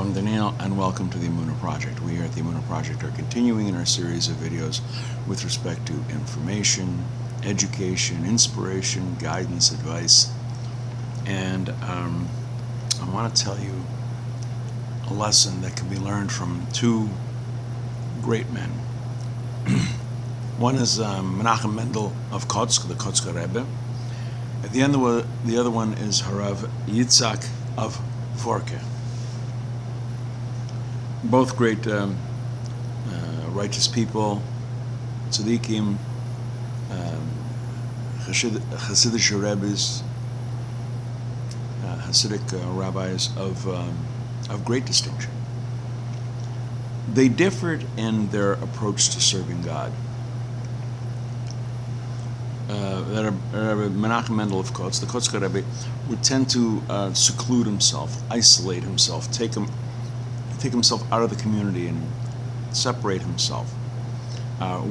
I'm Daniel, and welcome to the Emunah Project. We here at the Emunah Project are continuing in our series of videos with respect to information, education, inspiration, guidance, advice. And I want to tell you a lesson that can be learned from two great men. One is Menachem Mendel of Kotzker, the Kotzker Rebbe. At the end, the other one is Harav Yitzhak of Vorke. Both great righteous people, tzaddikim, Hasidic Rabbis, Hasidic rabbis of great distinction. They differed in their approach to serving God. Menachem Mendel of Kotz, the Kotzker Rebbe, would tend to seclude himself, isolate himself, take himself out of the community and separate himself.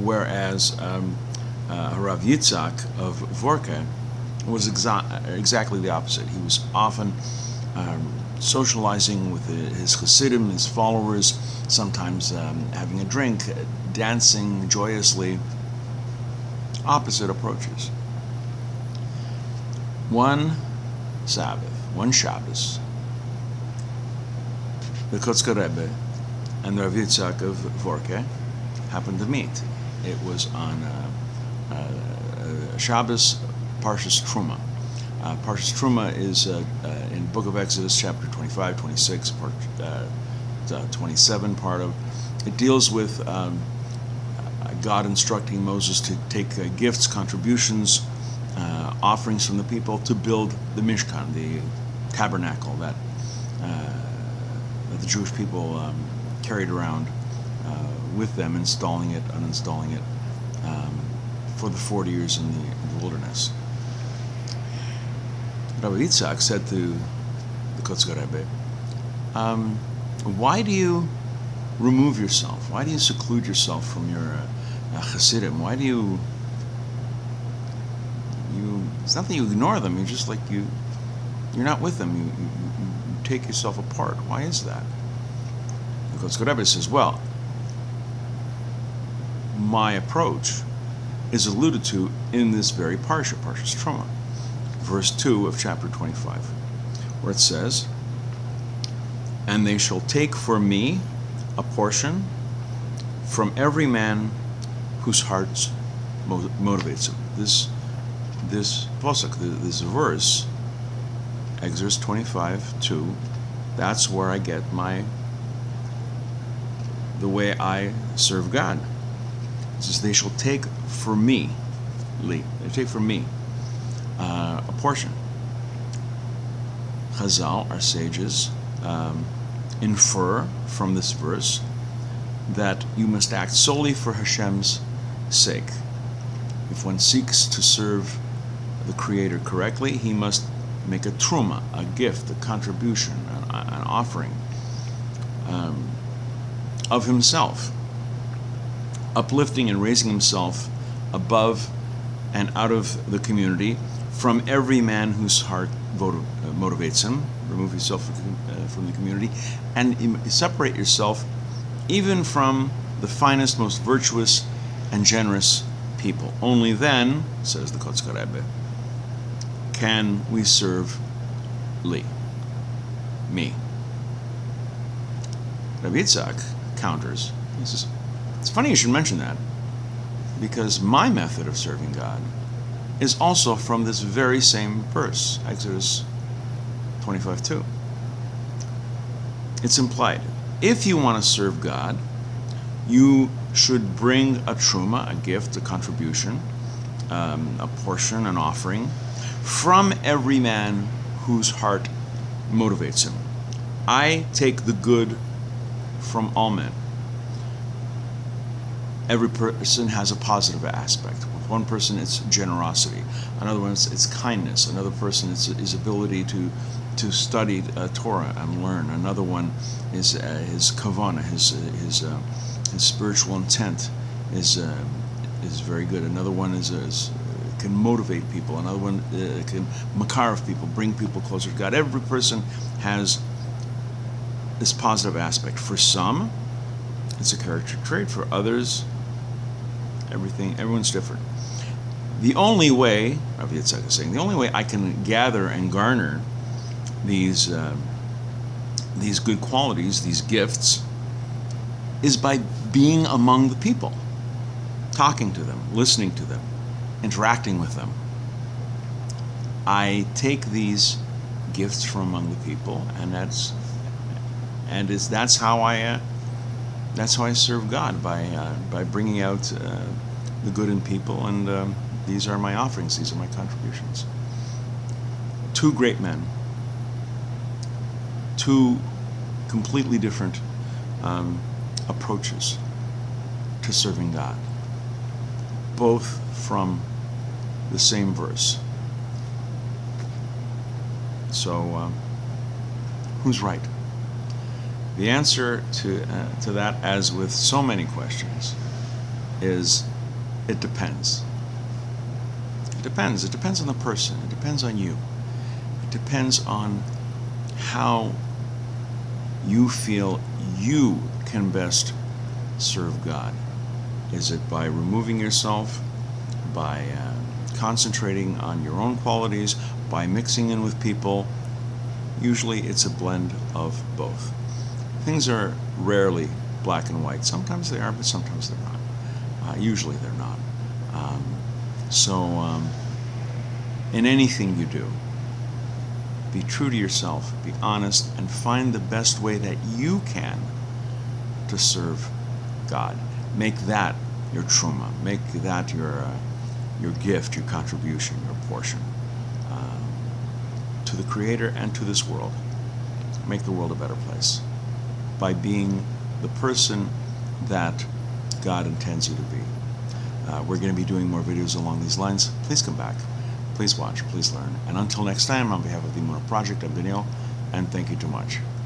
Whereas Rav Yitzhak of Vorke was exactly the opposite. He was often socializing with his Hasidim, his followers, sometimes having a drink, dancing joyously. Opposite approaches. One Sabbath, one Shabbos, the Kotzker Rebbe and the Rav Yitzhak of Vorke happened to meet. It was on Shabbos, Parshas Terumah. Parshas Terumah is in Book of Exodus, chapter 25, 26, part 27, part of. It deals with God instructing Moses to take gifts, contributions, offerings from the people to build the Mishkan, the tabernacle that the Jewish people carried around with them, installing it, uninstalling it, for the 40 years in the wilderness. Rabbi Yitzhak said to the Kotzker Rebbe, why do you remove yourself? Why do you seclude yourself from your Hasidim? Why do you it's not that you ignore them, you're just like you're not with them, you take yourself apart. Why is that? Because Rebbe says, well, my approach is alluded to in this very parsha, Parshas Terumah, verse 2 of chapter 25, where it says, and they shall take for me a portion from every man whose heart motivates him. This posuk, this verse, Exodus 25:2, that's where I get the way I serve God. It says, they shall take for me, they take for me a portion. Chazal, our sages, infer from this verse that you must act solely for Hashem's sake. If one seeks to serve the Creator correctly, he must make a terumah, a gift, a contribution, an offering of himself, uplifting and raising himself above and out of the community from every man whose heart motivates him. Remove yourself from the community and separate yourself even from the finest, most virtuous and generous people. Only then, says the Kotzker Rebbe, can we serve me. Rabbi Yitzhak counters. He says, it's funny you should mention that, because my method of serving God is also from this very same verse, Exodus 25:2. It's implied. If you want to serve God, you should bring a terumah, a gift, a contribution, a portion, an offering, from every man whose heart motivates him. I take the good from all men. Every person has a positive aspect. With one person, it's generosity. Another one, it's kindness. Another person, it's his ability to study Torah and learn. Another one is his kavanah, his spiritual intent is very good. Another one is can motivate people. Another one can makar people, bring people closer to God. Every person has this positive aspect. For some, it's a character trait. For others, everyone's different. The only way, Rav Yitzhak is saying, the only way I can gather and garner these good qualities, these gifts, is by being among the people, talking to them, listening to them, interacting with them. I take these gifts from among the people, and that's how I serve God, by bringing out the good in people, and these are my offerings. These are my contributions. Two great men, two completely different approaches to serving God, both from the same verse. So, who's right? The answer to that, as with so many questions, is it depends. It depends. It depends on the person. It depends on you. It depends on how you feel you can best serve God. Is it by removing yourself, by concentrating on your own qualities, by mixing in with people? Usually it's a blend of both. Things are rarely black and white. Sometimes they are, but sometimes they're not. Usually they're not. So in anything you do, be true to yourself, be honest, and find the best way that you can to serve God. Make that your truma. Make that your gift, your contribution, your portion to the Creator and to this world. Make the world a better place by being the person that God intends you to be. We're going to be doing more videos along these lines. Please come back. Please watch. Please learn. And until next time, on behalf of the Emunah Project, I'm Daniel, and thank you too much.